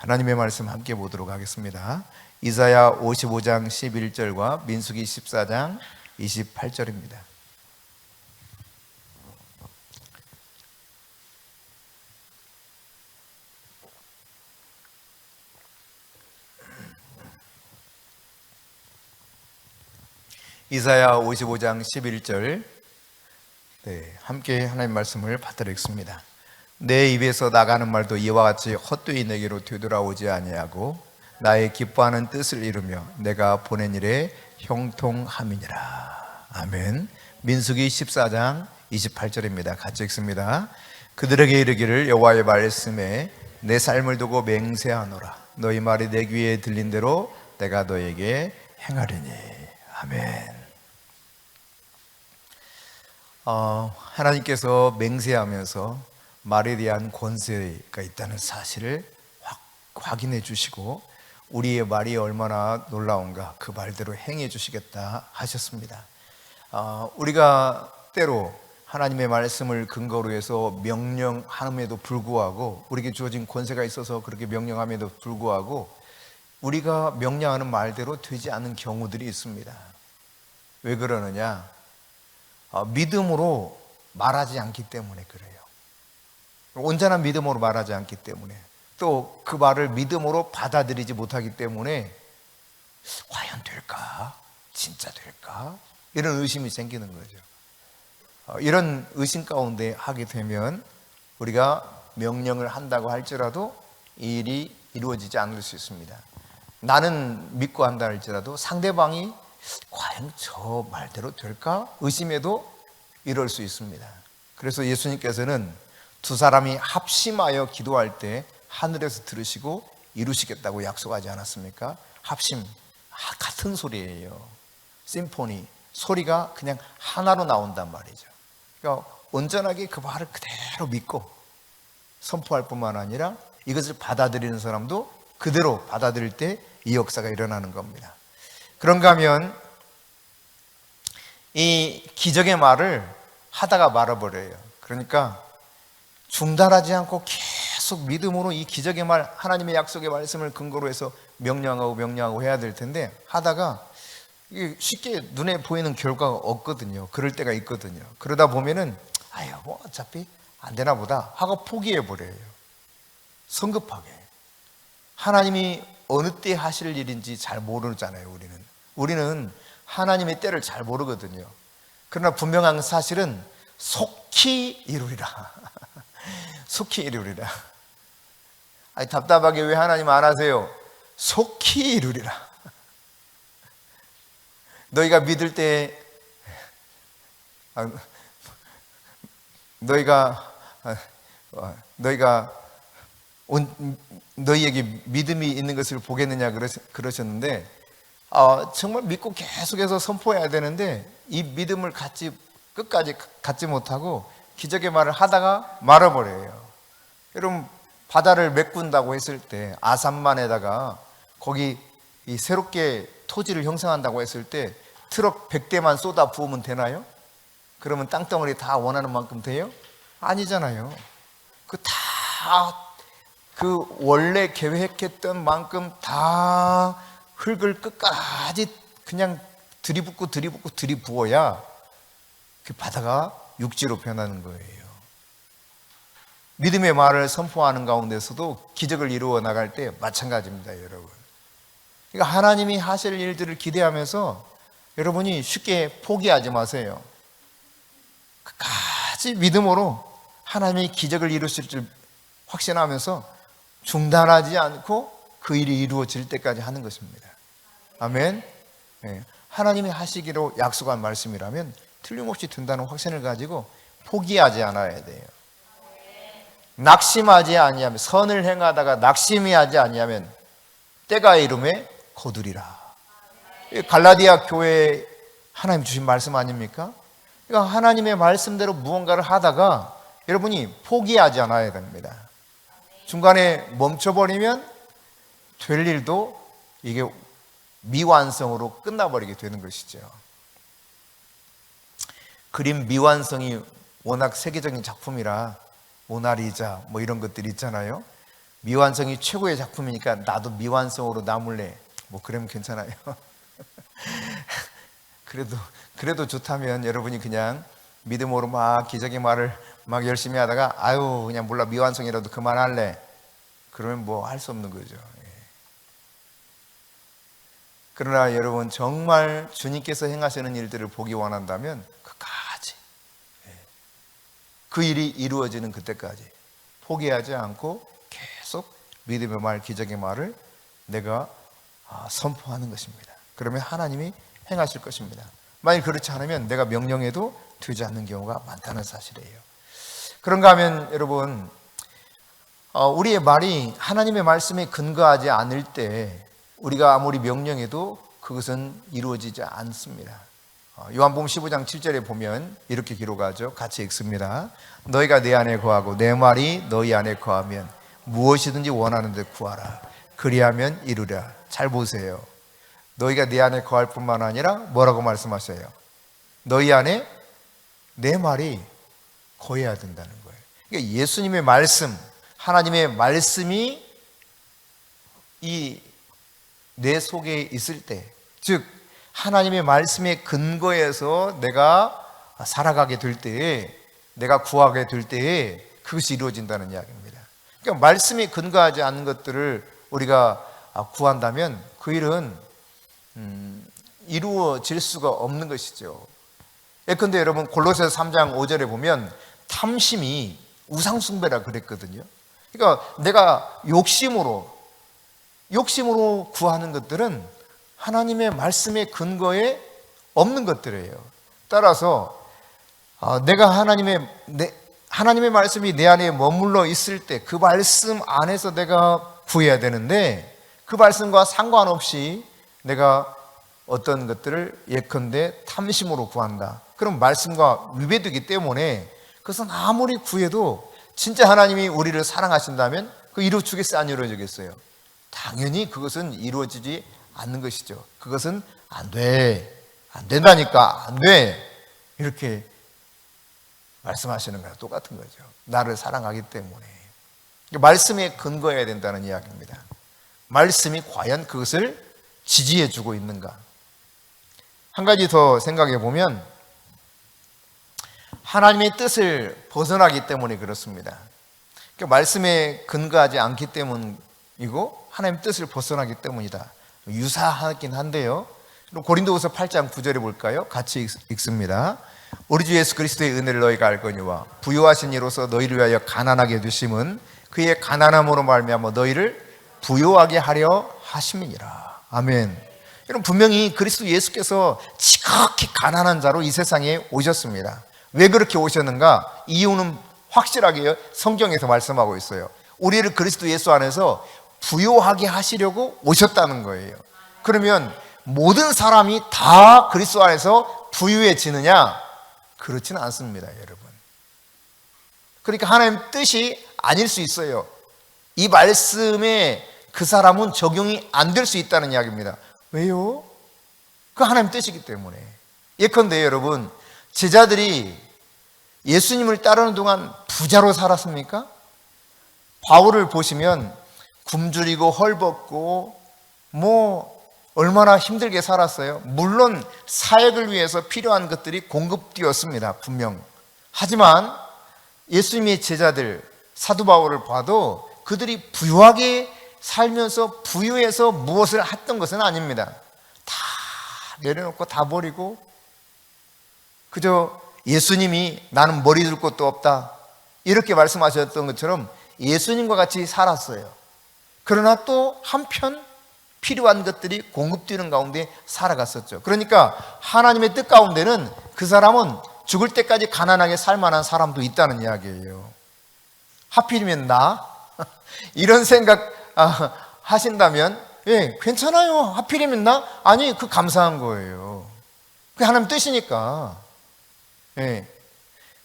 하나님의 말씀 함께 보도록 하겠습니다. 이사야 55장 11절과 민수기 14장 28절입니다. 이사야 55장 11절 함께 하나님 말씀을 받들겠습니다. 내 입에서 나가는 말도 이와 같이 헛되이 내게로 되돌아오지 아니하고 나의 기뻐하는 뜻을 이루며 내가 보낸 일에 형통함이니라. 아멘. 민수기 14장 28절입니다. 같이 읽습니다. 그들에게 이르기를 여호와의 말씀에 내 삶을 두고 맹세하노라. 너희 말이 내 귀에 들린 대로 내가 너에게 행하리니. 아멘. 하나님께서 맹세하면서 말에 대한 권세가 있다는 사실을 확인해 주시고 우리의 말이 얼마나 놀라운가 그 말대로 행해 주시겠다 하셨습니다. 우리가 때로 하나님의 말씀을 근거로 해서 명령함에도 불구하고 우리에게 주어진 권세가 있어서 그렇게 명령함에도 불구하고 우리가 명령하는 말대로 되지 않는 경우들이 있습니다. 왜 그러느냐? 믿음으로 말하지 않기 때문에 그래요. 온전한 믿음으로 말하지 않기 때문에, 또 그 말을 믿음으로 받아들이지 못하기 때문에 과연 될까? 진짜 될까? 이런 의심이 생기는 거죠. 이런 의심 가운데 하게 되면 우리가 명령을 한다고 할지라도 이 일이 이루어지지 않을 수 있습니다. 나는 믿고 한다 할지라도 상대방이 과연 저 말대로 될까? 의심해도 이럴 수 있습니다. 그래서 예수님께서는 두 사람이 합심하여 기도할 때 하늘에서 들으시고 이루시겠다고 약속하지 않았습니까? 합심, 같은 소리예요. 심포니, 소리가 그냥 하나로 나온단 말이죠. 그러니까 온전하게 그 말을 그대로 믿고 선포할 뿐만 아니라 이것을 받아들이는 사람도 그대로 받아들일 때 이 역사가 일어나는 겁니다. 그런가 하면 이 기적의 말을 하다가 말아버려요. 그러니까 중단하지 않고 계속 믿음으로 이 기적의 말, 하나님의 약속의 말씀을 근거로 해서 명령하고 해야 될 텐데 하다가 이게 쉽게 눈에 보이는 결과가 없거든요. 그럴 때가 있거든요. 그러다 보면은 아유 뭐 어차피 안 되나 보다 하고 포기해 버려요. 성급하게. 하나님이 어느 때 하실 일인지 잘 모르잖아요. 우리는 하나님의 때를 잘 모르거든요. 그러나 분명한 사실은 속히 이루리라. 속히 이루리라. 아니, 답답하게 왜 하나님 안 하세요? 속히 이루리라. 너희가 믿을 때 너희에게 믿음이 있는 것을 보겠느냐 그러셨는데 정말 믿고 계속해서 선포해야 되는데 이 믿음을 끝까지 갖지 못하고 기적의 말을 하다가 말아버려요. 여러분 바다를 메꾼다고 했을 때 아산만에다가 거기 이 새롭게 토지를 형성한다고 했을 때 트럭 100대만 쏟아 부으면 되나요? 그러면 땅덩어리 다 원하는 만큼 돼요? 아니잖아요. 그 원래 계획했던 만큼 다 흙을 끝까지 그냥 들이부어야 그 바다가 육지로 변하는 거예요. 믿음의 말을 선포하는 가운데서도 기적을 이루어 나갈 때 마찬가지입니다, 여러분. 그러니까 하나님이 하실 일들을 기대하면서 여러분이 쉽게 포기하지 마세요. 끝까지 믿음으로 하나님이 기적을 이루실 줄 확신하면서 중단하지 않고 그 일이 이루어질 때까지 하는 것입니다. 아멘. 네. 하나님이 하시기로 약속한 말씀이라면 틀림없이 된다는 확신을 가지고 포기하지 않아야 돼요. 낙심하지 아니하면, 선을 행하다가 낙심이 하지 아니하면 때가 이름에 거두리라. 갈라디아 교회에 하나님 주신 말씀 아닙니까? 그러니까 하나님의 말씀대로 무언가를 하다가 여러분이 포기하지 않아야 됩니다. 중간에 멈춰버리면 될 일도 이게 미완성으로 끝나버리게 되는 것이죠. 그림 미완성이 워낙 세계적인 작품이라 모나리자 뭐 이런 것들이 있잖아요. 미완성이 최고의 작품이니까 나도 미완성으로 남을래. 뭐 그러면 괜찮아요. 그래도 좋다면 여러분이 그냥 믿음으로 막 기적의 말을 막 열심히 하다가 아유 그냥 몰라 미완성이라도 그만할래. 그러면 뭐 할 수 없는 거죠. 그러나 여러분 정말 주님께서 행하시는 일들을 보기 원한다면 끝까지 그 일이 이루어지는 그때까지 포기하지 않고 계속 믿음의 말, 기적의 말을 내가 선포하는 것입니다. 그러면 하나님이 행하실 것입니다. 만약 그렇지 않으면 내가 명령해도 되지 않는 경우가 많다는 사실이에요. 그런가 하면 여러분 우리의 말이 하나님의 말씀에 근거하지 않을 때 우리가 아무리 명령해도 그것은 이루어지지 않습니다. 요한복음 15장 7절에 보면 이렇게 기록하죠. 같이 읽습니다. 너희가 내 안에 거하고 내 말이 너희 안에 거하면 무엇이든지 원하는 데 구하라. 그리하면 이루랴. 잘 보세요. 너희가 내 안에 거할 뿐만 아니라 뭐라고 말씀하셔요? 너희 안에 내 말이 거해야 된다는 거예요. 그러니까 예수님의 말씀, 하나님의 말씀이 이 내 속에 있을 때, 즉 하나님의 말씀의 근거에서 내가 살아가게 될 때에, 내가 구하게 될 때에 그것이 이루어진다는 이야기입니다. 그러니까 말씀이 근거하지 않는 것들을 우리가 구한다면 그 일은 이루어질 수가 없는 것이죠. 예컨대 여러분 골로새서 3장 5절에 보면 탐심이 우상숭배라 그랬거든요. 그러니까 내가 욕심으로 구하는 것들은 하나님의 말씀의 근거에 없는 것들이에요. 따라서 내가 하나님의 말씀이 내 안에 머물러 있을 때 그 말씀 안에서 내가 구해야 되는데 그 말씀과 상관없이 내가 어떤 것들을 예컨대 탐심으로 구한다. 그럼 말씀과 위배되기 때문에 그것은 아무리 구해도 진짜 하나님이 우리를 사랑하신다면 그 이루어지겠어요? 안 이루어지겠어요? 당연히 그것은 이루어지지 않는 것이죠. 그것은 안 돼. 안 된다니까. 안 돼. 이렇게 말씀하시는 거랑 똑같은 거죠. 나를 사랑하기 때문에. 말씀에 근거해야 된다는 이야기입니다. 말씀이 과연 그것을 지지해 주고 있는가? 한 가지 더 생각해 보면 하나님의 뜻을 벗어나기 때문에 그렇습니다. 그러니까 말씀에 근거하지 않기 때문이고 하나님의 뜻을 벗어나기 때문이다. 유사하긴 한데요. 고린도후서 8장 9절에 볼까요? 같이 읽습니다. 우리 주 예수 그리스도의 은혜를 너희가 알거니와 부요하신 이로서 너희를 위하여 가난하게 되심은 그의 가난함으로 말미암아 너희를 부요하게 하려 하심이니라. 아멘. 여러분 분명히 그리스도 예수께서 지극히 가난한 자로 이 세상에 오셨습니다. 왜 그렇게 오셨는가? 이유는 확실하게 성경에서 말씀하고 있어요. 우리를 그리스도 예수 안에서 부요하게 하시려고 오셨다는 거예요. 그러면 모든 사람이 다 그리스도 안에서 부유해지느냐? 그렇지는 않습니다, 여러분. 그러니까 하나님 뜻이 아닐 수 있어요. 이 말씀에 그 사람은 적용이 안 될 수 있다는 이야기입니다. 왜요? 그 하나님 뜻이기 때문에. 예컨대 여러분, 제자들이 예수님을 따르는 동안 부자로 살았습니까? 바울을 보시면 굶주리고 헐벗고 얼마나 힘들게 살았어요. 물론 사역을 위해서 필요한 것들이 공급되었습니다. 분명. 하지만 예수님의 제자들 사도 바울을 봐도 그들이 부유하게 살면서 부유해서 무엇을 했던 것은 아닙니다. 다 내려놓고 다 버리고 그저 예수님이 나는 머리 둘 곳도 없다 이렇게 말씀하셨던 것처럼 예수님과 같이 살았어요. 그러나 또 한편 필요한 것들이 공급되는 가운데 살아갔었죠. 그러니까 하나님의 뜻 가운데는 그 사람은 죽을 때까지 가난하게 살 만한 사람도 있다는 이야기예요. 하필이면 나? 이런 생각 하신다면 괜찮아요. 하필이면 나? 아니, 그 감사한 거예요. 그게 하나님 뜻이니까.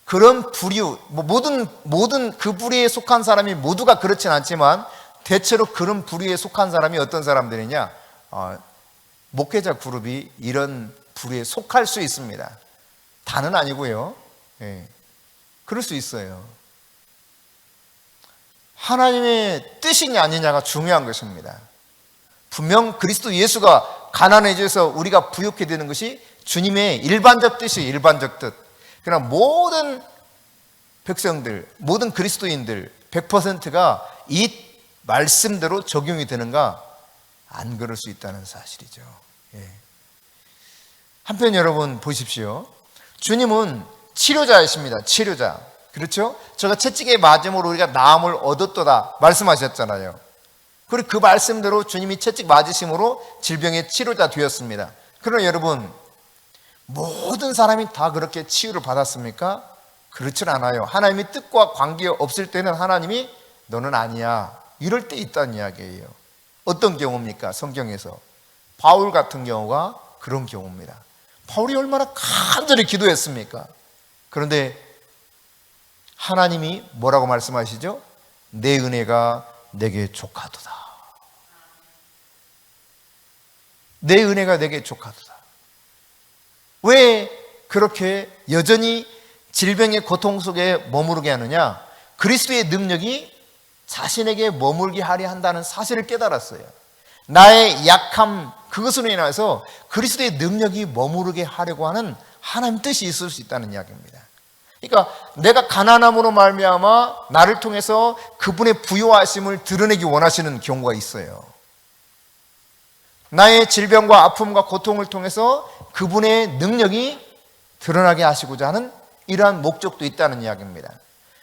그런 부류, 모든 그 부류에 속한 사람이 모두가 그렇진 않지만 대체로 그런 부류에 속한 사람이 어떤 사람들이냐? 목회자 그룹이 이런 부류에 속할 수 있습니다. 다는 아니고요. 그럴 수 있어요. 하나님의 뜻이냐 아니냐가 중요한 것입니다. 분명 그리스도 예수가 가난해져서 우리가 부욕해 되는 것이 주님의 일반적 뜻이에요. 일반적 뜻. 그러나 모든 백성들, 모든 그리스도인들 100%가 이 말씀대로 적용이 되는가? 안 그럴 수 있다는 사실이죠. 예. 한편 여러분 보십시오. 주님은 치료자이십니다. 치료자. 그렇죠? 제가 채찍에 맞음으로 우리가 나음을 얻었도다 말씀하셨잖아요. 그리고 그 말씀대로 주님이 채찍 맞으심으로 질병의 치료자 되었습니다. 그러나 여러분, 모든 사람이 다 그렇게 치유를 받았습니까? 그렇진 않아요. 하나님의 뜻과 관계없을 때는 하나님이 너는 아니야, 이럴 때 있다는 이야기예요. 어떤 경우입니까? 성경에서 바울 같은 경우가 그런 경우입니다. 바울이 얼마나 간절히 기도했습니까? 그런데 하나님이 뭐라고 말씀하시죠? 내 은혜가 내게 족하도다. 내 은혜가 내게 족하도다. 왜 그렇게 여전히 질병의 고통 속에 머무르게 하느냐? 그리스도의 능력이 자신에게 머물게 하려 한다는 사실을 깨달았어요. 나의 약함, 그것으로 인해서 그리스도의 능력이 머무르게 하려고 하는 하나님 뜻이 있을 수 있다는 이야기입니다. 그러니까 내가 가난함으로 말미암아 나를 통해서 그분의 부요하심을 드러내기 원하시는 경우가 있어요. 나의 질병과 아픔과 고통을 통해서 그분의 능력이 드러나게 하시고자 하는 이러한 목적도 있다는 이야기입니다.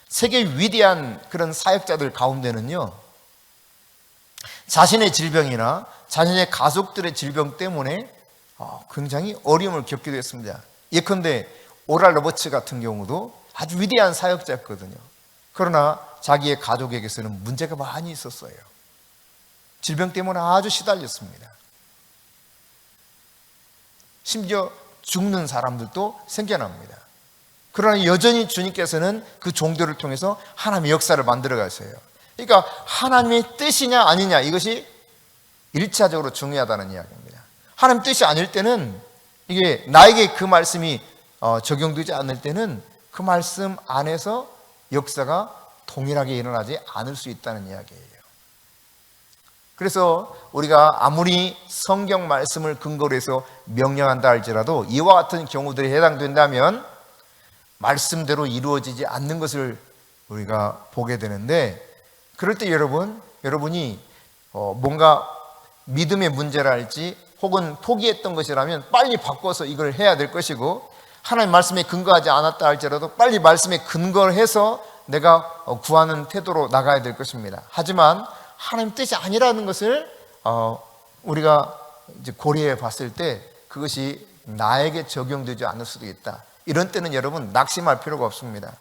세계 위대한 그런 사역자들 가운데는요, 자신의 질병이나 자신의 가족들의 질병 때문에 굉장히 어려움을 겪기도 했습니다. 예컨대 오랄 로버츠 같은 경우도 아주 위대한 사역자였거든요. 그러나 자기의 가족에게서는 문제가 많이 있었어요. 질병 때문에 아주 시달렸습니다. 심지어 죽는 사람들도 생겨납니다. 그러나 여전히 주님께서는 그 종들을 통해서 하나님의 역사를 만들어 가세요. 그러니까 하나님의 뜻이냐 아니냐, 이것이 1차적으로 중요하다는 이야기입니다. 하나님 뜻이 아닐 때는, 이게 나에게 그 말씀이 적용되지 않을 때는 그 말씀 안에서 역사가 동일하게 일어나지 않을 수 있다는 이야기예요. 그래서 우리가 아무리 성경 말씀을 근거로 해서 명령한다 할지라도 이와 같은 경우들이 해당된다면 말씀대로 이루어지지 않는 것을 우리가 보게 되는데, 그럴 때 여러분이 뭔가 믿음의 문제랄지 혹은 포기했던 것이라면 빨리 바꿔서 이걸 해야 될 것이고, 하나님 말씀에 근거하지 않았다 할지라도 빨리 말씀에 근거를 해서 내가 구하는 태도로 나가야 될 것입니다. 하지만 하나님 뜻이 아니라는 것을 우리가 이제 고려해 봤을 때 그것이 나에게 적용되지 않을 수도 있다. 이런 때는 여러분 낙심할 필요가 없습니다.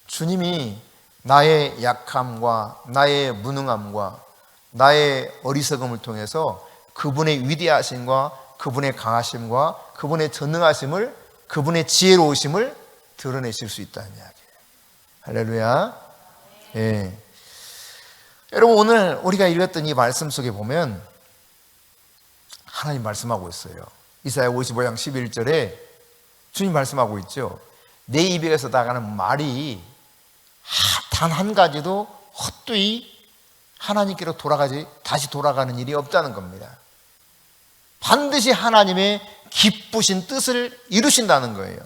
주님이 나의 약함과 나의 무능함과 나의 어리석음을 통해서 그분의 위대하심과 그분의 강하심과 그분의 전능하심을, 그분의 지혜로우심을 드러내실 수 있다는 이야기예요. 할렐루야. 예. 여러분, 오늘 우리가 읽었던 이 말씀 속에 보면 하나님 말씀하고 있어요. 이사야 55장 11절에 주님 말씀하고 있죠. 내 입에서 나가는 말이 단 한 가지도 헛되이 하나님께로 다시 돌아가는 일이 없다는 겁니다. 반드시 하나님의 기쁘신 뜻을 이루신다는 거예요.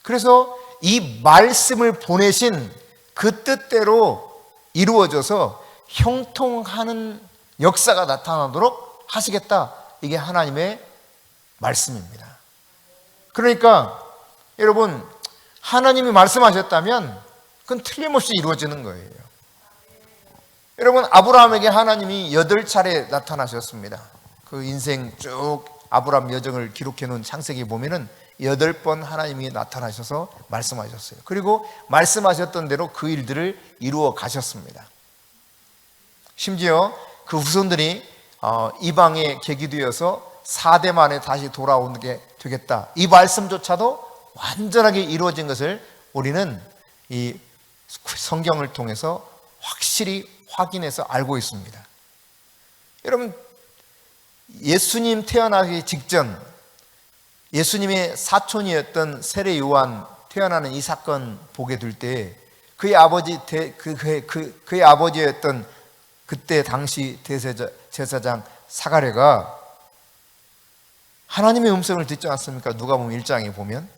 그래서 이 말씀을 보내신 그 뜻대로 이루어져서 형통하는 역사가 나타나도록 하시겠다. 이게 하나님의 말씀입니다. 그러니까 여러분, 하나님이 말씀하셨다면 그건 틀림없이 이루어지는 거예요. 여러분, 아브라함에게 하나님이 8차례 나타나셨습니다. 그 인생 쭉 아브라함 여정을 기록해 놓은 창세기 보면은 8번 하나님이 나타나셔서 말씀하셨어요. 그리고 말씀하셨던 대로 그 일들을 이루어 가셨습니다. 심지어 그 후손들이 이방에 계기되어서 4대 만에 다시 돌아오게 되겠다. 이 말씀조차도 완전하게 이루어진 것을 우리는 이 성경을 통해서 확실히 확인해서 알고 있습니다. 여러분, 예수님 태어나기 직전 예수님의 사촌이었던 세례 요한 태어나는 이 사건 보게 될 때 그의 아버지 그의 아버지였던 그때 당시 제사장 사가랴가 하나님의 음성을 듣지 않습니까? 누가복음 1장에 보면.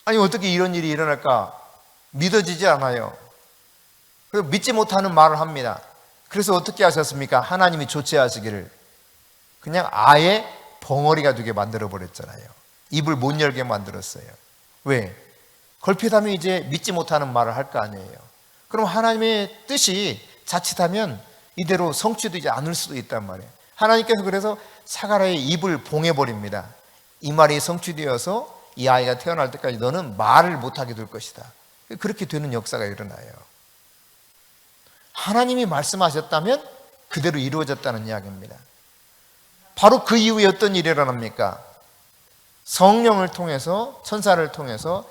아니 어떻게 이런 일이 일어날까 믿어지지 않아요. 그리고 믿지 못하는 말을 합니다. 그래서 어떻게 하셨습니까? 하나님이 조치하시기를 그냥 아예 벙어리가 되게 만들어 버렸잖아요. 입을 못 열게 만들었어요. 왜? 걸핏하면 이제 믿지 못하는 말을 할 거 아니에요. 그럼 하나님의 뜻이 자칫하면 이대로 성취되지 않을 수도 있단 말이에요. 하나님께서 그래서 사가랴의 입을 봉해버립니다. 이 말이 성취되어서 이 아이가 태어날 때까지 너는 말을 못하게 될 것이다. 그렇게 되는 역사가 일어나요. 하나님이 말씀하셨다면 그대로 이루어졌다는 이야기입니다. 바로 그 이후에 어떤 일이 일어납니까? 성령을 통해서, 천사를 통해서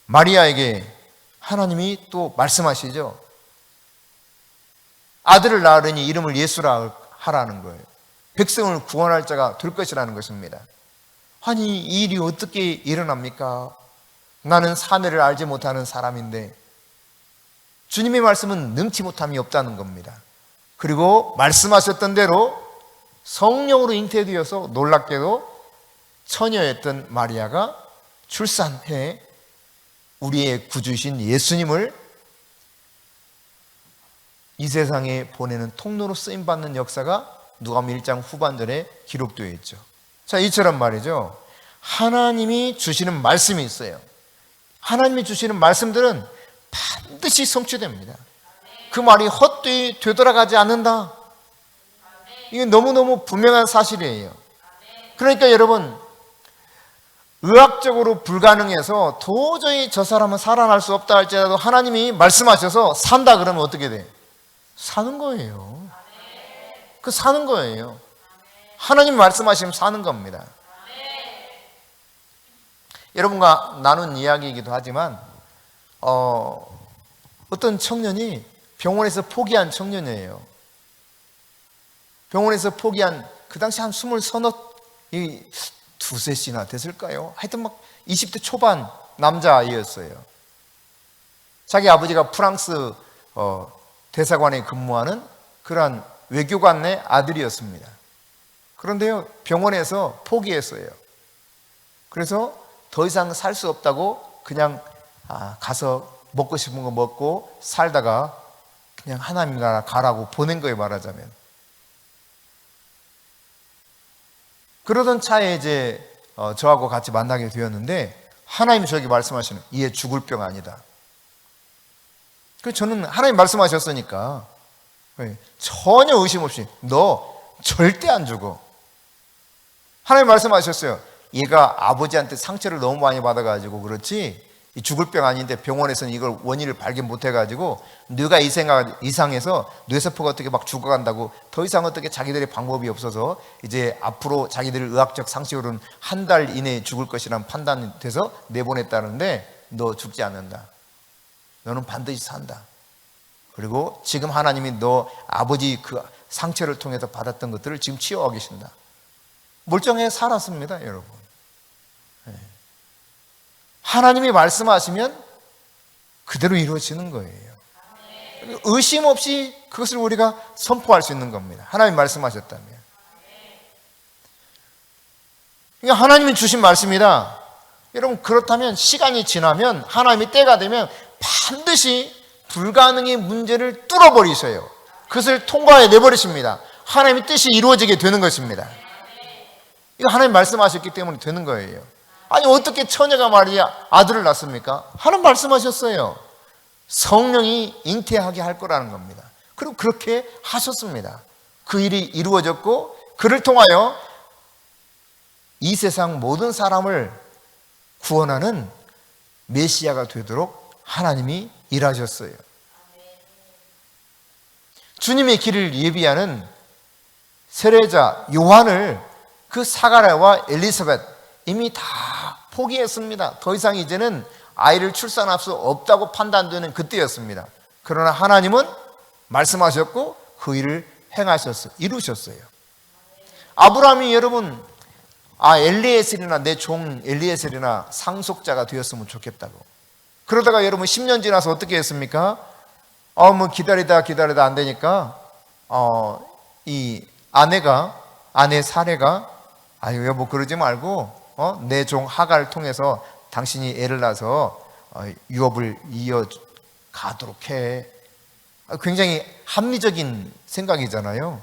마리아에게 하나님이 또 말씀하시죠. 아들을 낳으려니 이름을 예수라 하라는 거예요. 백성을 구원할 자가 될 것이라는 것입니다. 아니 이 일이 어떻게 일어납니까? 나는 사내를 알지 못하는 사람인데 주님의 말씀은 능치 못함이 없다는 겁니다. 그리고 말씀하셨던 대로 성령으로 잉태되어서 놀랍게도 처녀였던 마리아가 출산해 우리의 구주이신 예수님을 이 세상에 보내는 통로로 쓰임받는 역사가 누가복음 1장 후반절에 기록되어 있죠. 자, 이처럼 말이죠. 하나님이 주시는 말씀이 있어요. 하나님이 주시는 말씀들은 반드시 성취됩니다. 그 말이 헛되이 되돌아가지 않는다. 이게 너무너무 분명한 사실이에요. 그러니까 여러분, 의학적으로 불가능해서 도저히 저 사람은 살아날 수 없다 할지라도 하나님이 말씀하셔서 산다 그러면 어떻게 돼? 사는 거예요. 그 사는 거예요. 하나님 말씀하시면 사는 겁니다. 여러분과 나눈 이야기이기도 하지만 어떤 청년이 병원에서 포기한 청년이에요. 병원에서 포기한 그 당시 한 20, 두세 씨나 됐을까요? 하여튼 막 20대 초반 남자아이였어요. 자기 아버지가 프랑스 대사관에 근무하는 그러한 외교관의 아들이었습니다. 그런데요, 병원에서 포기했어요. 그래서 더 이상 살 수 없다고 그냥 가서 먹고 싶은 거 먹고 살다가 그냥 하나님 나라 가라고 보낸 거예요, 말하자면. 그러던 차에 이제 저하고 같이 만나게 되었는데 하나님이 저에게 말씀하시는 얘 죽을 병 아니다. 그래서 저는 하나님 말씀하셨으니까 전혀 의심 없이 너 절대 안 죽어. 하나님 말씀하셨어요. 얘가 아버지한테 상처를 너무 많이 받아가지고 그렇지 죽을 병 아닌데 병원에서는 이걸 원인을 발견 못해가지고 뇌가 이상해서 뇌세포가 어떻게 막 죽어간다고 더 이상 어떻게 자기들의 방법이 없어서 이제 앞으로 자기들 의학적 상식으로는 한 달 이내에 죽을 것이라는 판단이 돼서 내보냈다는데 너 죽지 않는다. 너는 반드시 산다. 그리고 지금 하나님이 너 아버지 그 상처를 통해서 받았던 것들을 지금 치유하고 계신다. 멀쩡해 살았습니다, 여러분. 하나님이 말씀하시면 그대로 이루어지는 거예요. 의심 없이 그것을 우리가 선포할 수 있는 겁니다. 하나님 말씀하셨다면. 그러니까 하나님이 주신 말씀이다. 여러분 그렇다면 시간이 지나면 하나님이 때가 되면 반드시 불가능의 문제를 뚫어버리셔요. 그것을 통과해 내버리십니다. 하나님의 뜻이 이루어지게 되는 것입니다. 이거 하나님 말씀하셨기 때문에 되는 거예요. 아니 어떻게 처녀가 말이야 아들을 낳습니까? 하나님 말씀하셨어요. 성령이 잉태하게 할 거라는 겁니다. 그리고 그렇게 하셨습니다. 그 일이 이루어졌고 그를 통하여 이 세상 모든 사람을 구원하는 메시아가 되도록 하나님이 일하셨어요. 주님의 길을 예비하는 세례자 요한을 그 사가랴와 엘리사벳 이미 다 포기했습니다. 더 이상 이제는 아이를 출산할 수 없다고 판단되는 그때였습니다. 그러나 하나님은 말씀하셨고 그 일을 행하셨어요. 이루셨어요. 아브라함이 여러분 엘리에셀이나 내 종 엘리에셀이나 상속자가 되었으면 좋겠다고 그러다가 여러분 10년 지나서 어떻게 했습니까? 뭐 기다리다 안 되니까 이 아내 사례가 아유 여보 그러지 말고 내 종 하갈을 통해서 당신이 애를 낳아서 유업을 이어가도록 해. 굉장히 합리적인 생각이잖아요.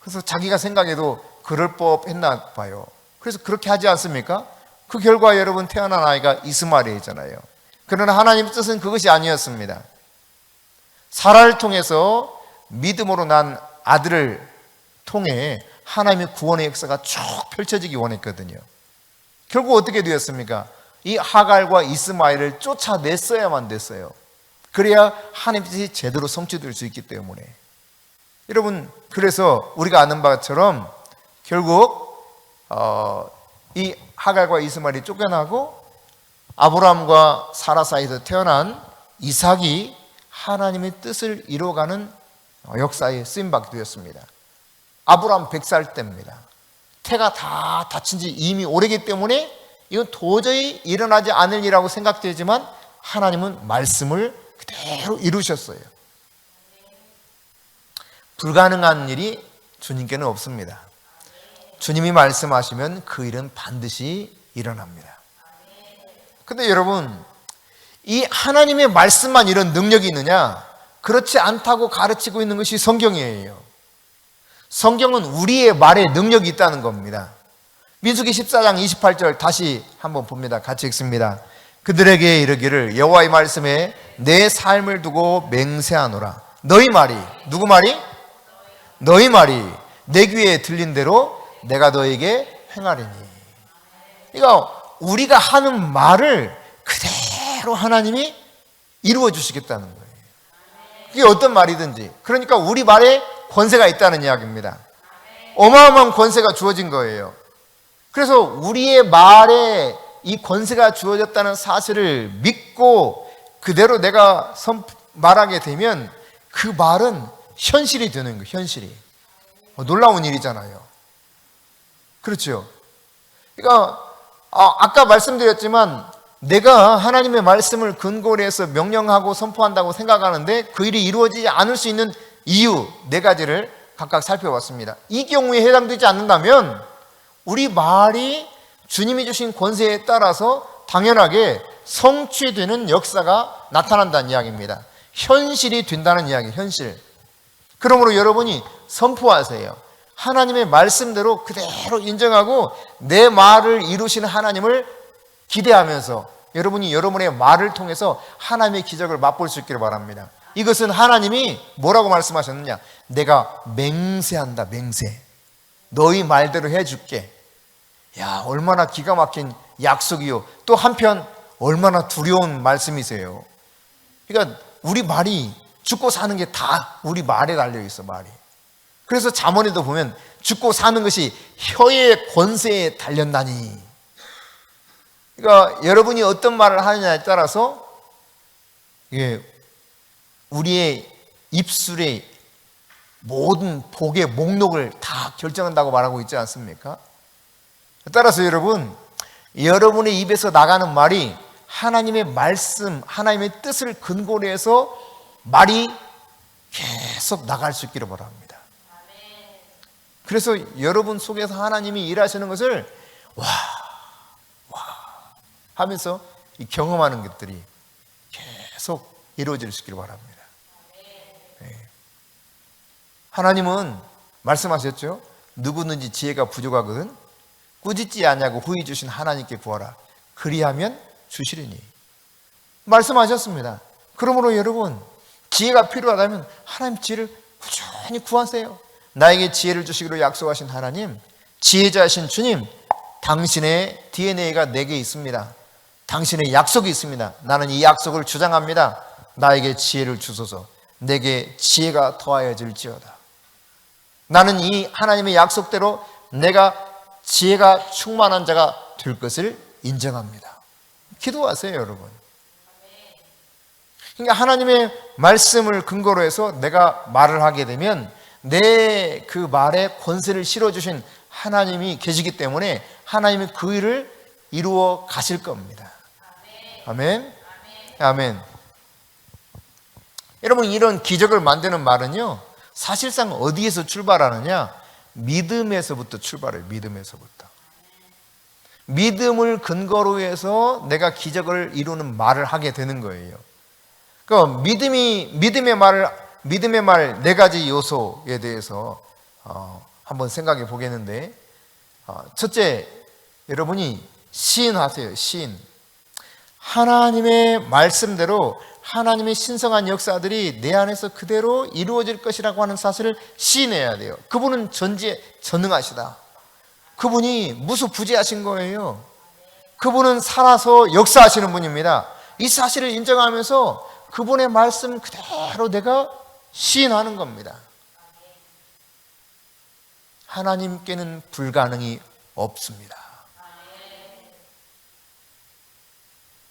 그래서 자기가 생각해도 그럴 법했나 봐요. 그래서 그렇게 하지 않습니까? 그 결과 여러분 태어난 아이가 이스마엘이잖아요. 그러나 하나님의 뜻은 그것이 아니었습니다. 사라를 통해서 믿음으로 난 아들을 통해 하나님의 구원의 역사가 쭉 펼쳐지기 원했거든요. 결국 어떻게 되었습니까? 이 하갈과 이스마엘을 쫓아냈어야만 됐어요. 그래야 하나님의 뜻이 제대로 성취될 수 있기 때문에. 여러분, 그래서 우리가 아는 바처럼 결국 이 하갈과 이스마엘이 쫓겨나고 아브라함과 사라 사이에서 태어난 이삭이 하나님의 뜻을 이루어가는 역사에 쓰임받게 되었습니다. 아브라함 100살 때입니다. 태가 다 다친 지 이미 오래기 때문에 이건 도저히 일어나지 않을 일이라고 생각되지만 하나님은 말씀을 그대로 이루셨어요. 불가능한 일이 주님께는 없습니다. 주님이 말씀하시면 그 일은 반드시 일어납니다. 근데 여러분, 이 하나님의 말씀만 이런 능력이 있느냐? 그렇지 않다고 가르치고 있는 것이 성경이에요. 성경은 우리의 말에 능력이 있다는 겁니다. 민수기 14장 28절 다시 한번 봅니다. 같이 읽습니다. 그들에게 이르기를 여호와의 말씀에 내 삶을 두고 맹세하노라. 너희 말이, 누구 말이? 너희 말이 내 귀에 들린 대로 내가 너에게 행하리니. 그러니까 우리가 하는 말을 그대로 하나님이 이루어 주시겠다는 거예요. 그게 어떤 말이든지. 그러니까 우리 말에 권세가 있다는 이야기입니다. 어마어마한 권세가 주어진 거예요. 그래서 우리의 말에 이 권세가 주어졌다는 사실을 믿고 그대로 내가 말하게 되면 그 말은 현실이 되는 거예요. 현실이. 놀라운 일이잖아요. 그렇죠. 그러니까 아까 말씀드렸지만 내가 하나님의 말씀을 근거로 해서 명령하고 선포한다고 생각하는데 그 일이 이루어지지 않을 수 있는 이유 4가지를 각각 살펴봤습니다. 이 경우에 해당되지 않는다면 우리 말이 주님이 주신 권세에 따라서 당연하게 성취되는 역사가 나타난다는 이야기입니다. 현실이 된다는 이야기, 현실. 그러므로 여러분이 선포하세요. 하나님의 말씀대로 그대로 인정하고 내 말을 이루시는 하나님을 기대하면서 여러분이 여러분의 말을 통해서 하나님의 기적을 맛볼 수 있기를 바랍니다. 이것은 하나님이 뭐라고 말씀하셨느냐? 내가 맹세한다, 맹세. 너희 말대로 해줄게. 야, 얼마나 기가 막힌 약속이요. 또 한편 얼마나 두려운 말씀이세요. 그러니까 우리 말이 죽고 사는 게 다 우리 말에 달려있어, 말이. 그래서 잠언에도 보면 죽고 사는 것이 혀의 권세에 달렸나니. 그러니까 여러분이 어떤 말을 하느냐에 따라서 이게 우리의 입술의 모든 복의 목록을 다 결정한다고 말하고 있지 않습니까? 따라서 여러분의 입에서 나가는 말이 하나님의 말씀, 하나님의 뜻을 근거로 해서 말이 계속 나갈 수 있기를 바랍니다. 그래서 여러분 속에서 하나님이 일하시는 것을 와 하면서 경험하는 것들이 계속 이루어질 수 있기를 바랍니다. 네. 하나님은 말씀하셨죠? 누구든지 지혜가 부족하거든 꾸짖지 아니하고 후히 주신 하나님께 구하라. 그리하면 주시리니. 말씀하셨습니다. 그러므로 여러분 지혜가 필요하다면 하나님 지혜를 꾸준히 구하세요. 나에게 지혜를 주시기로 약속하신 하나님, 지혜자이신 주님, 당신의 DNA가 내게 있습니다. 당신의 약속이 있습니다. 나는 이 약속을 주장합니다. 나에게 지혜를 주소서. 내게 지혜가 더하여질지어다. 나는 이 하나님의 약속대로 내가 지혜가 충만한 자가 될 것을 인정합니다. 기도하세요, 여러분. 그러니까 하나님의 말씀을 근거로 해서 내가 말을 하게 되면 내 그 말에 권세를 실어주신 하나님이 계시기 때문에 하나님이 그 일을 이루어 가실 겁니다. 아멘. 아멘. 여러분, 이런 기적을 만드는 말은요, 사실상 어디에서 출발하느냐? 믿음에서부터 출발해요. 믿음에서부터. 믿음을 근거로 해서 내가 기적을 이루는 말을 하게 되는 거예요. 그 믿음의 말 네 가지 요소에 대해서 한번 생각해 보겠는데, 첫째, 여러분이 시인하세요. 시인. 하나님의 말씀대로 하나님의 신성한 역사들이 내 안에서 그대로 이루어질 것이라고 하는 사실을 시인해야 돼요. 그분은 전능하시다. 그분이 무소부재하신 거예요. 그분은 살아서 역사하시는 분입니다. 이 사실을 인정하면서 그분의 말씀 그대로 내가 시인하는 겁니다. 하나님께는 불가능이 없습니다.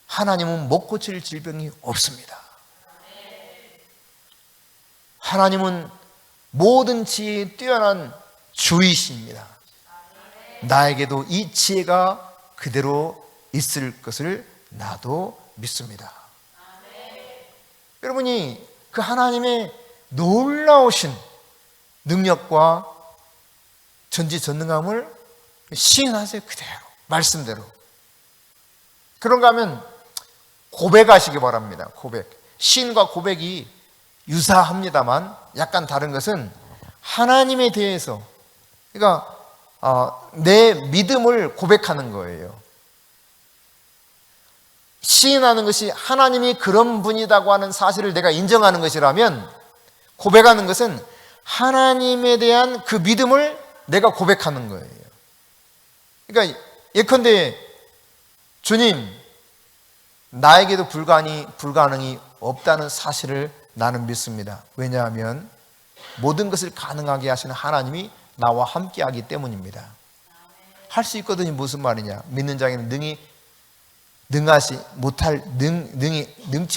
하나님은 못 고칠 질병이 없습니다. 하나님은 모든 지혜에 뛰어난 주이십니다. 나에게도 이 지혜가 그대로 있을 것을 나도 믿습니다. 여러분이 그 하나님의 놀라우신 능력과 전지전능함을 시인하세요. 그대로 말씀대로. 그런가 하면 고백하시기 바랍니다. 고백. 시인과 고백이 유사합니다만 약간 다른 것은 하나님에 대해서, 그러니까 내 믿음을 고백하는 거예요. 시인하는 것이 하나님이 그런 분이라고 하는 사실을 내가 인정하는 것이라면, 고백하는 것은 하나님에 대한 그 믿음을 내가 고백하는 거예요. 그러니까 예컨대 주님, 나에게도 불가능이 없다는 사실을 나는 믿습니다. 왜냐하면 모든 것을 가능하게 하시는 하나님이 나와 함께하기 때문입니다. 할 수 있거든요. 무슨 말이냐? 믿는 자에게는 능치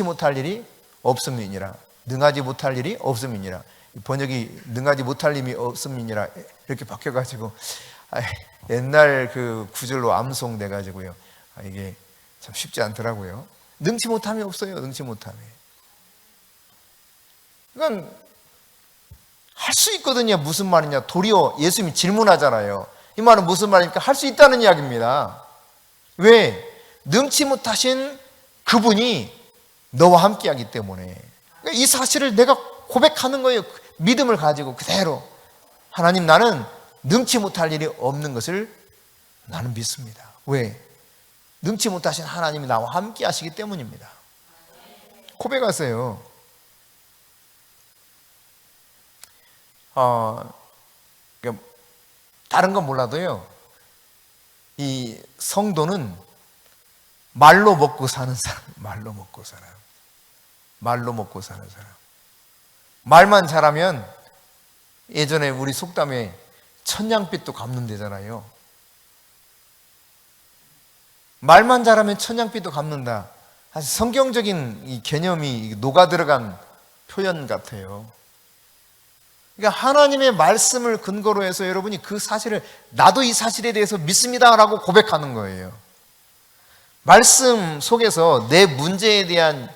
못할 일이 없음이니라. 능하지 못할 일이 없음이니라. 번역이 능하지 못할 일이 없음이니라 이렇게 바뀌어가지고 옛날 그 구절로 암송돼가지고요. 이게 참 쉽지 않더라고요. 능치 못함이 없어요. 능치 못함이. 그러니까 할 수 있거든요. 무슨 말이냐? 도리어 예수님이 질문하잖아요. 이 말은 무슨 말입니까? 할 수 있다는 이야기입니다. 왜? 능치 못하신 그분이 너와 함께하기 때문에. 그러니까 이 사실을 내가 고백하는 거예요. 믿음을 가지고 그대로. 하나님, 나는 능치 못할 일이 없는 것을 나는 믿습니다. 왜? 능치 못하신 하나님이 나와 함께 하시기 때문입니다. 고백하세요. 다른 건 몰라도요, 이 성도는 말로 먹고 사는 사람, 말로 먹고 사는 사람. 말만 잘하면 예전에 우리 속담에 천냥빚도 갚는 데잖아요. 말만 잘하면 천냥빚도 갚는다. 사실 성경적인 이 개념이 녹아 들어간 표현 같아요. 그러니까 하나님의 말씀을 근거로 해서 여러분이 그 사실을, 나도 이 사실에 대해서 믿습니다라고 고백하는 거예요. 말씀 속에서 내 문제에 대한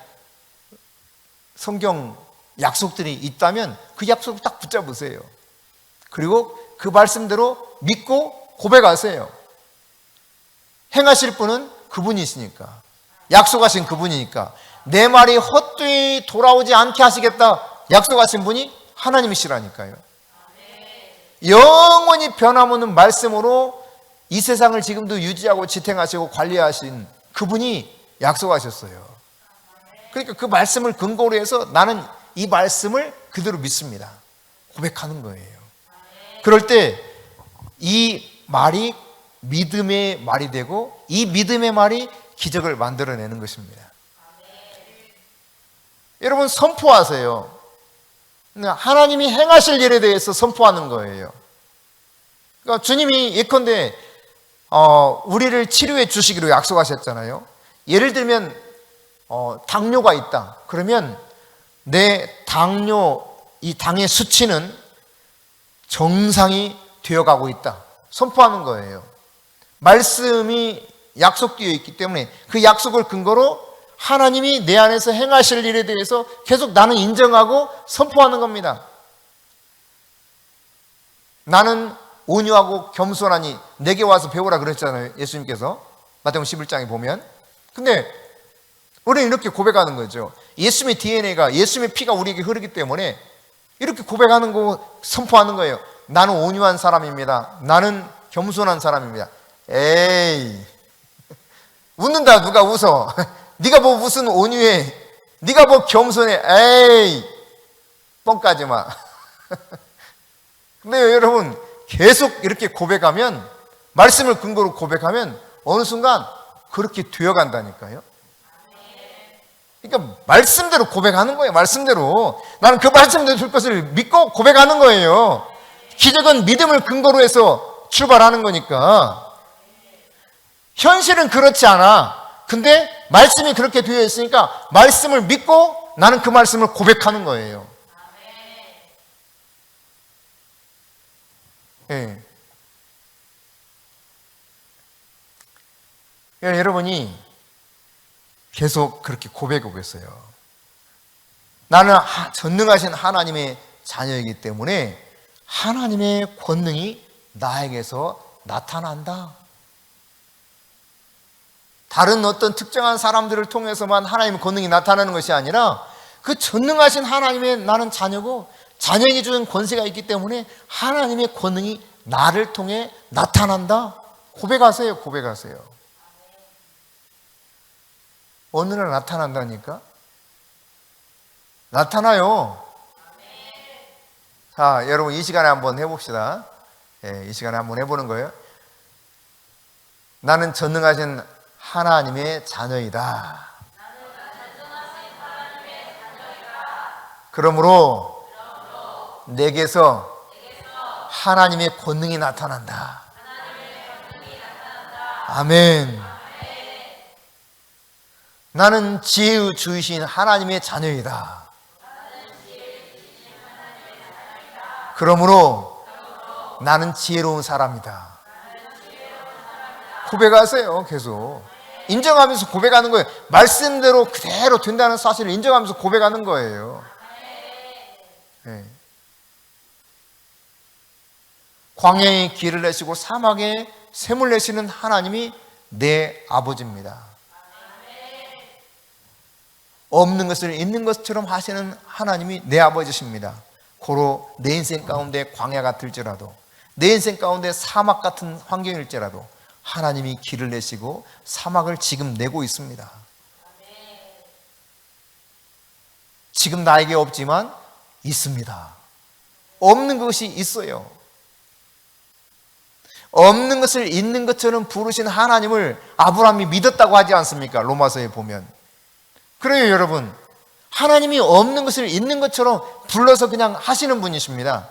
성경 약속들이 있다면 그 약속을 딱 붙잡으세요. 그리고 그 말씀대로 믿고 고백하세요. 행하실 분은 그분이시니까, 약속하신 그분이니까, 내 말이 헛되이 돌아오지 않게 하시겠다 약속하신 분이 하나님이시라니까요. 영원히 변함없는 말씀으로 이 세상을 지금도 유지하고 지탱하시고 관리하신 그분이 약속하셨어요. 그러니까 그 말씀을 근거로 해서 나는 이 말씀을 그대로 믿습니다. 고백하는 거예요. 그럴 때 이 말이 믿음의 말이 되고, 이 믿음의 말이 기적을 만들어내는 것입니다. 여러분, 선포하세요. 하나님이 행하실 일에 대해서 선포하는 거예요. 그러니까 주님이 예컨대 우리를 치료해 주시기로 약속하셨잖아요. 예를 들면 당뇨가 있다. 그러면 내 이 당의 수치는 정상이 되어가고 있다. 선포하는 거예요. 말씀이 약속되어 있기 때문에 그 약속을 근거로 하나님이 내 안에서 행하실 일에 대해서 계속 나는 인정하고 선포하는 겁니다. 나는 온유하고 겸손하니 내게 와서 배우라 그랬잖아요, 예수님께서. 마태복음 11장에 보면. 근데 우리는 이렇게 고백하는 거죠. 예수님의 DNA가, 예수님의 피가 우리에게 흐르기 때문에 이렇게 고백하는 거, 선포하는 거예요. 나는 온유한 사람입니다. 나는 겸손한 사람입니다. 에이, 웃는다. 누가 웃어? 네가 뭐 무슨 온유해? 네가 뭐 겸손해? 에이, 뻥까지 마. 근데 여러분, 계속 이렇게 고백하면, 말씀을 근거로 고백하면 어느 순간 그렇게 되어간다니까요. 그러니까 말씀대로 고백하는 거예요. 말씀대로. 나는 그 말씀대로 될 것을 믿고 고백하는 거예요. 기적은 믿음을 근거로 해서 출발하는 거니까. 현실은 그렇지 않아. 근데 말씀이 그렇게 되어 있으니까 말씀을 믿고 나는 그 말씀을 고백하는 거예요. 예. 여러분이 계속 그렇게 고백하고 있어요. 나는 전능하신 하나님의 자녀이기 때문에 하나님의 권능이 나에게서 나타난다. 다른 어떤 특정한 사람들을 통해서만 하나님의 권능이 나타나는 것이 아니라 그 전능하신 하나님의 나는 자녀고 자녀에게 주는 권세가 있기 때문에 하나님의 권능이 나를 통해 나타난다. 고백하세요. 고백하세요. 어느 날 나타난다니까? 나타나요. 자, 여러분 이 시간에 한번 해봅시다. 이 시간에 한번 해보는 거예요. 나는 전능하신 하나님의 자녀이다. 그러므로 내게서 하나님의 권능이 나타난다. 아멘. 나는 지혜의 주이신 하나님의 자녀이다. 그러므로 나는 지혜로운 사람이다. 고백하세요. 계속 인정하면서 고백하는 거예요. 말씀대로 그대로 된다는 사실을 인정하면서 고백하는 거예요. 네. 광야에 길을 내시고 사막에 샘을 내시는 하나님이 내 아버지입니다. 없는 것을 있는 것처럼 하시는 하나님이 내 아버지십니다. 고로 내 인생 가운데 광야가 들지라도, 내 인생 가운데 사막 같은 환경일지라도 하나님이 길을 내시고 사막을 지금 내고 있습니다. 지금 나에게 없지만 있습니다. 없는 것이 있어요. 없는 것을 있는 것처럼 부르신 하나님을 아브라함이 믿었다고 하지 않습니까? 로마서에 보면. 그래요, 여러분. 하나님이 없는 것을 있는 것처럼 불러서 그냥 하시는 분이십니다.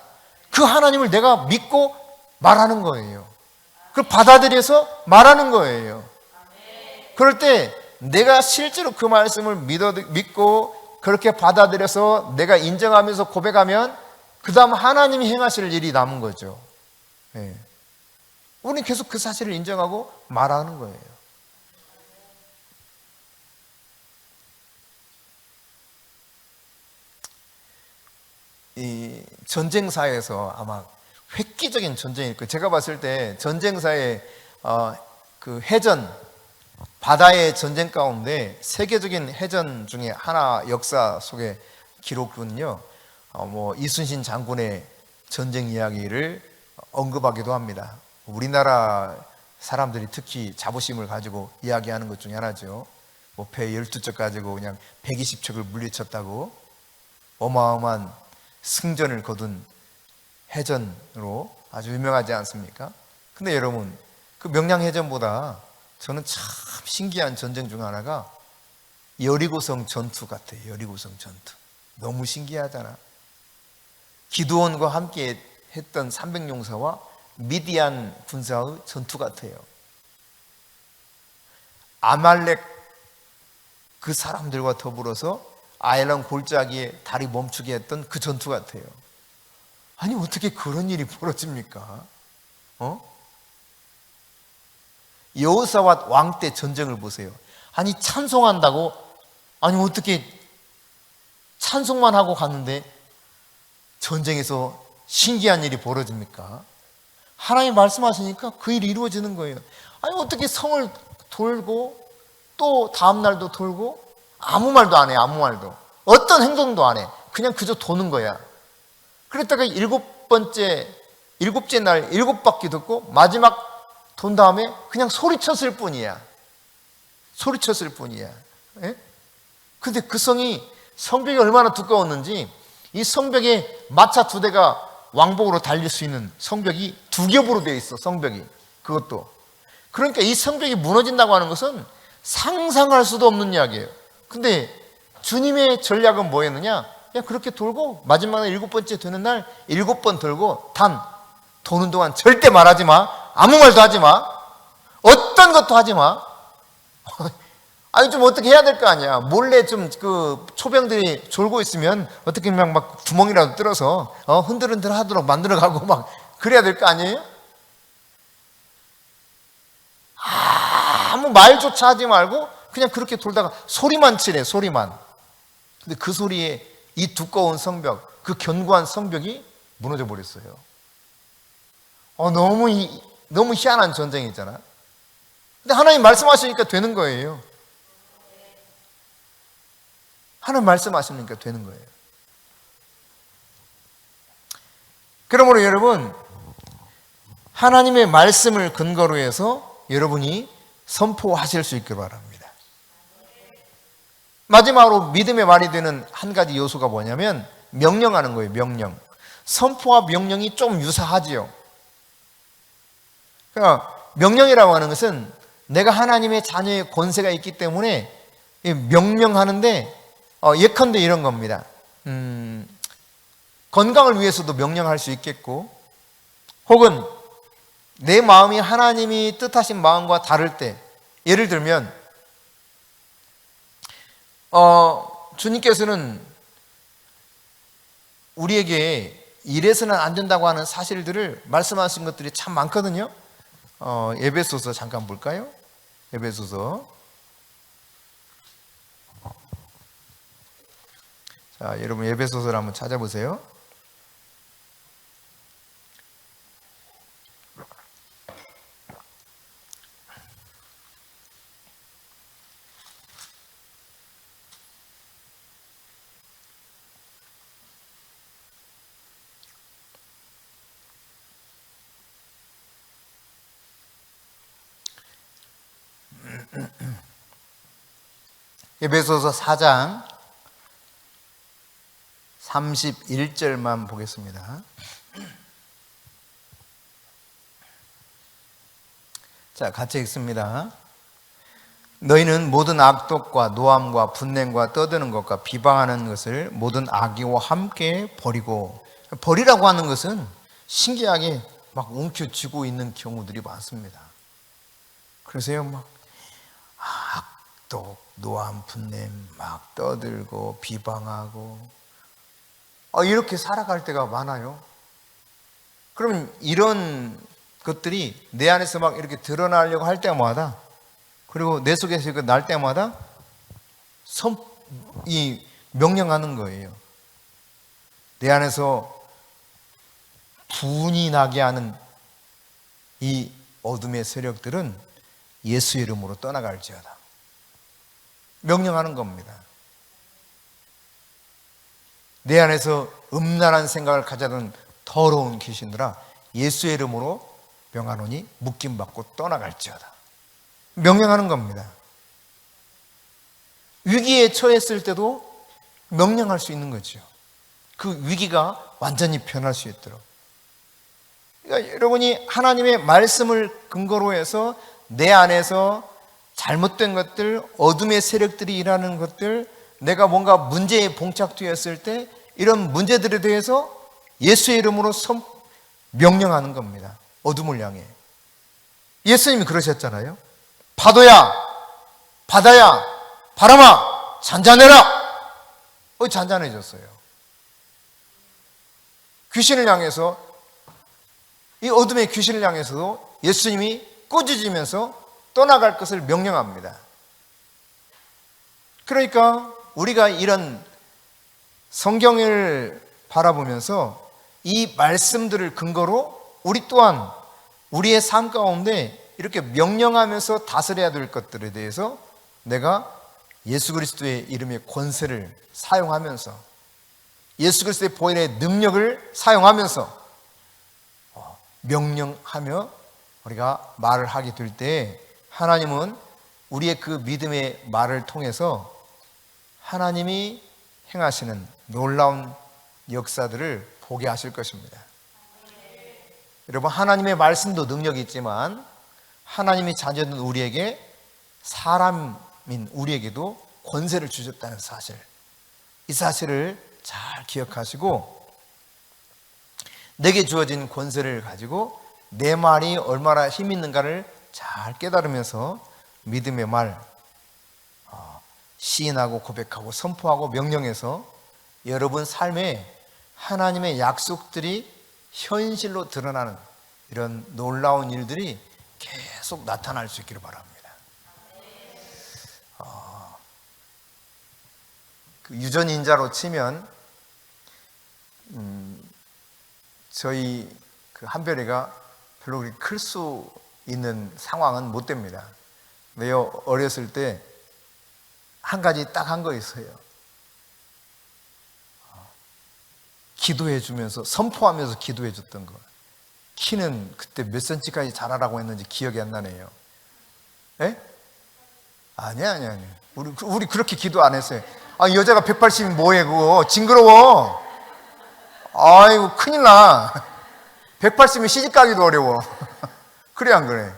그 하나님을 내가 믿고 말하는 거예요. 그걸 받아들여서 말하는 거예요. 그럴 때 내가 실제로 그 말씀을 믿고 그렇게 받아들여서 내가 인정하면서 고백하면 그 다음 하나님이 행하실 일이 남은 거죠. 네. 우리는 계속 그 사실을 인정하고 말하는 거예요. 이 전쟁사에서 아마 획기적인 전쟁일 거예요. 제가 봤을 때 전쟁사의 그 해전, 바다의 전쟁 가운데 세계적인 해전 중에 하나 역사 속의 기록은요, 이순신 장군의 전쟁 이야기를 언급하기도 합니다. 우리나라 사람들이 특히 자부심을 가지고 이야기하는 것 중에 하나죠. 배 12척 가지고 그냥 120척을 물리쳤다고 어마어마한 승전을 거둔 해전으로 아주 유명하지 않습니까? 근데 여러분, 그 명량해전보다 저는 참 신기한 전쟁 중 하나가 여리고성 전투 같아요. 여리고성 전투. 너무 신기하잖아. 기드온과 함께 했던 300용사와 미디안 군사의 전투 같아요. 아말렉 그 사람들과 더불어서 아일란 골짜기에 다리 멈추게 했던 그 전투 같아요. 아니 어떻게 그런 일이 벌어집니까? 여호사밧 왕 때 전쟁을 보세요. 아니 찬송한다고 아니 어떻게 찬송만 하고 갔는데 전쟁에서 신기한 일이 벌어집니까? 하나님 말씀하시니까 그 일이 이루어지는 거예요. 아니 어떻게 성을 돌고 또 다음 날도 돌고 아무 말도 안 해. 아무 말도 어떤 행동도 안 해. 그냥 그저 도는 거야. 그랬다가 일곱째 날 7바퀴 듣고 마지막 돈 다음에 그냥 소리쳤을 뿐이야. 소리쳤을 뿐이야. 예? 근데 그 성벽이 얼마나 두꺼웠는지 이 성벽에 마차 2대가 왕복으로 달릴 수 있는 성벽이 2겹으로 되어 있어. 성벽이. 그것도. 그러니까 이 성벽이 무너진다고 하는 것은 상상할 수도 없는 이야기예요. 근데 주님의 전략은 뭐였느냐? 그냥 그렇게 돌고 마지막에 7번째 되는 날 7번 돌고 단 도는 동안 절대 말하지 마. 아무 말도 하지 마. 어떤 것도 하지 마. 아니 좀 어떻게 해야 될 거 아니야. 몰래 좀 그 초병들이 졸고 있으면 어떻게 막 구멍이라도 뚫어서 흔들흔들 하도록 만들어가고 막 그래야 될 거 아니에요? 아무 말조차 하지 말고 그냥 그렇게 돌다가 소리만 치래. 소리만. 근데 그 소리에 이 두꺼운 성벽, 그 견고한 성벽이 무너져 버렸어요. 너무 희한한 전쟁이잖아. 근데 하나님 말씀하시니까 되는 거예요. 하나님 말씀하시니까 되는 거예요. 그러므로 여러분, 하나님의 말씀을 근거로 해서 여러분이 선포하실 수 있길 바랍니다. 마지막으로 믿음의 말이 되는 한 가지 요소가 뭐냐면 명령하는 거예요. 명령. 선포와 명령이 좀 유사하지요. 그러니까 명령이라고 하는 것은 내가 하나님의 자녀의 권세가 있기 때문에 명령하는데 예컨대 이런 겁니다. 건강을 위해서도 명령할 수 있겠고, 혹은 내 마음이 하나님이 뜻하신 마음과 다를 때, 예를 들면 주님께서는 우리에게 이래서는 안 된다고 하는 사실들을 말씀하신 것들이 참 많거든요. 에베소서 잠깐 볼까요? 에베소서. 자, 여러분 에베소서를 한번 찾아보세요. 에베소서 4장 31절만 보겠습니다. 자, 같이 읽습니다. 너희는 모든 악독과 노함과 분냄과 떠드는 것과 비방하는 것을 모든 악의와 함께 버리고, 버리라고 하는 것은 신기하게 막 움켜쥐고 있는 경우들이 많습니다. 그래서요, 막 악독, 노함, 분냄 막 떠들고 비방하고 이렇게 살아갈 때가 많아요. 그러면 이런 것들이 내 안에서 막 이렇게 드러나려고 할 때마다, 그리고 내 속에서 이거 날 때마다 명령하는 거예요. 내 안에서 분이 나게 하는 이 어둠의 세력들은 예수 이름으로 떠나갈지어다. 명령하는 겁니다. 내 안에서 음란한 생각을 가져던 더러운 귀신들아, 예수의 이름으로 명하노니 묶임받고 떠나갈지어다. 명령하는 겁니다. 위기에 처했을 때도 명령할 수 있는 거죠. 그 위기가 완전히 변할 수 있도록. 그러니까 여러분이 하나님의 말씀을 근거로 해서 내 안에서 잘못된 것들, 어둠의 세력들이 일하는 것들, 내가 뭔가 문제에 봉착되었을 때 이런 문제들에 대해서 예수의 이름으로 명령하는 겁니다. 어둠을 향해. 예수님이 그러셨잖아요. 파도야, 바다야, 바람아, 잔잔해라. 잔잔해졌어요. 귀신을 향해서, 이 어둠의 귀신을 향해서도 예수님이 꾸짖으면서 떠나갈 것을 명령합니다. 그러니까 우리가 이런 성경을 바라보면서 이 말씀들을 근거로 우리 또한 우리의 삶 가운데 이렇게 명령하면서 다스려야 될 것들에 대해서 내가 예수 그리스도의 이름의 권세를 사용하면서 예수 그리스도의 보혈의 능력을 사용하면서 명령하며 우리가 말을 하게 될 때 하나님은 우리의 그 믿음의 말을 통해서 하나님이 행하시는 놀라운 역사들을 보게 하실 것입니다. 여러분, 하나님의 말씀도 능력이 있지만 하나님이 자녀된 우리에게, 사람인 우리에게도 권세를 주셨다는 사실, 이 사실을 잘 기억하시고 내게 주어진 권세를 가지고 내 말이 얼마나 힘 있는가를 잘 깨달으면서 믿음의 말 시인하고 고백하고 선포하고 명령해서 여러분 삶에 하나님의 약속들이 현실로 드러나는 이런 놀라운 일들이 계속 나타날 수 있기를 바랍니다. 그 유전인자로 치면 저희 그 한별이가 별로 그렇게 클 수 있는 상황은 못 됩니다. 왜요? 어렸을 때 한 가지 딱 한 거 있어요. 기도해 주면서, 선포하면서 기도해 줬던 거. 키는 그때 몇 센치까지 자라라고 했는지 기억이 안 나네요. 예? 아니야. 우리 그렇게 기도 안 했어요. 아, 여자가 180이 뭐해, 그거. 징그러워. 아이고, 큰일 나. 180이면 시집 가기도 어려워. 그래, 안 그래?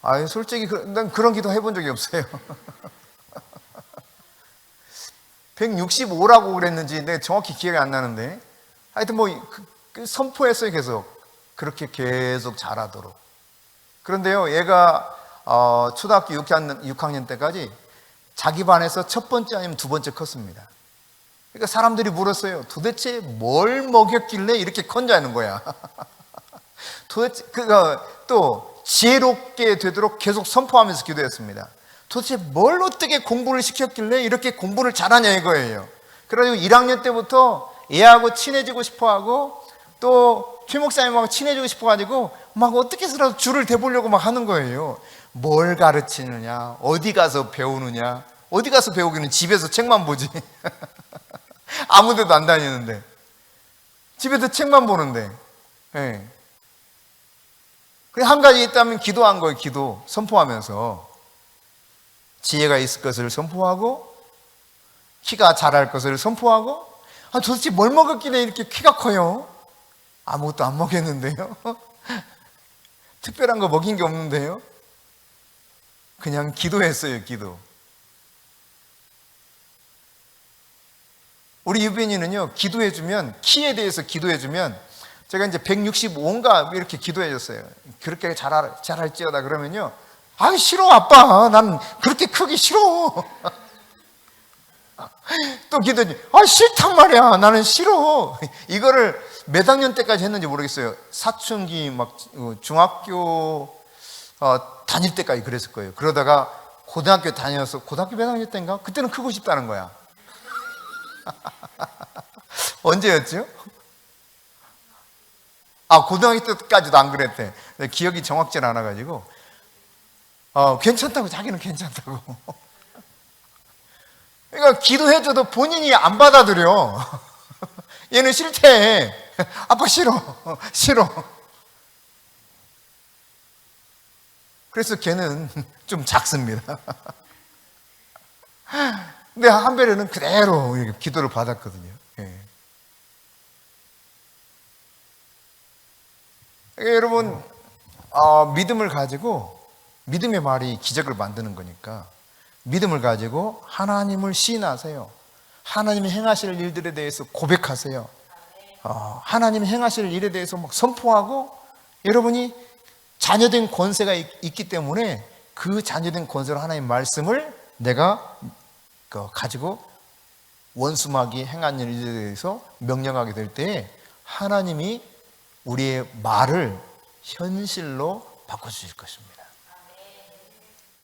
아유, 솔직히, 난 그런 기도 해본 적이 없어요. 165라고 그랬는지 내가 정확히 기억이 안 나는데, 하여튼 뭐, 선포했어요, 계속. 그렇게 계속 자라도록. 그런데요, 얘가, 초등학교 6학년 때까지 자기 반에서 첫 번째 아니면 두 번째 컸습니다. 그러니까 사람들이 물었어요. 도대체 뭘 먹였길래 이렇게 컸냐는 거야. 도대체, 또 지혜롭게 되도록 계속 선포하면서 기도했습니다. 도대체 뭘 어떻게 공부를 시켰길래 이렇게 공부를 잘하냐 이거예요. 그래가지고 1학년 때부터 얘하고 친해지고 싶어하고 또 최 목사님하고 친해지고 싶어가지고 막 어떻게 해서라도 줄을 대보려고 막 하는 거예요. 뭘 가르치느냐, 어디 가서 배우느냐. 어디 가서 배우기는 집에서 책만 보지. 아무 데도 안 다니는데. 집에서 책만 보는데. 네. 한 가지 있다면 기도한 거예요. 기도. 선포하면서. 지혜가 있을 것을 선포하고, 키가 자랄 것을 선포하고, 도대체 뭘 먹었길래 이렇게 키가 커요? 아무것도 안 먹였는데요. 특별한 거 먹인 게 없는데요. 그냥 기도했어요, 기도. 우리 유빈이는요, 기도해주면, 키에 대해서 기도해주면, 제가 이제 165인가 이렇게 기도해줬어요. 그렇게 잘할지어다 그러면요, 아, 싫어, 아빠. 난 그렇게 크기 싫어. 또 기도해, 아, 싫단 말이야. 나는 싫어. 이거를 몇 학년 때까지 했는지 모르겠어요. 사춘기, 막, 중학교, 다닐 때까지 그랬을 거예요. 그러다가 고등학교 다녀서, 고등학교 몇 학년 때인가? 그때는 크고 싶다는 거야. 언제였죠? 고등학교 때까지도 안 그랬대. 기억이 정확치 않아가지고. 괜찮다고, 자기는 괜찮다고. 그러니까 기도해줘도 본인이 안 받아들여. 얘는 싫대. 아빠 싫어. 그래서 걔는 좀 작습니다. 근데 한별이는 그대로 기도를 받았거든요. 예. 그러니까 여러분, 믿음을 가지고, 믿음의 말이 기적을 만드는 거니까 믿음을 가지고 하나님을 시인하세요. 하나님이 행하실 일들에 대해서 고백하세요. 하나님이 행하실 일에 대해서 막 선포하고, 여러분이 자녀된 권세가 있기 때문에 그 자녀된 권세로 하나님의 말씀을 내가 가지고 원수마귀 행한 일에 대해서 명령하게 될 때 하나님이 우리의 말을 현실로 바꿔주실 것입니다.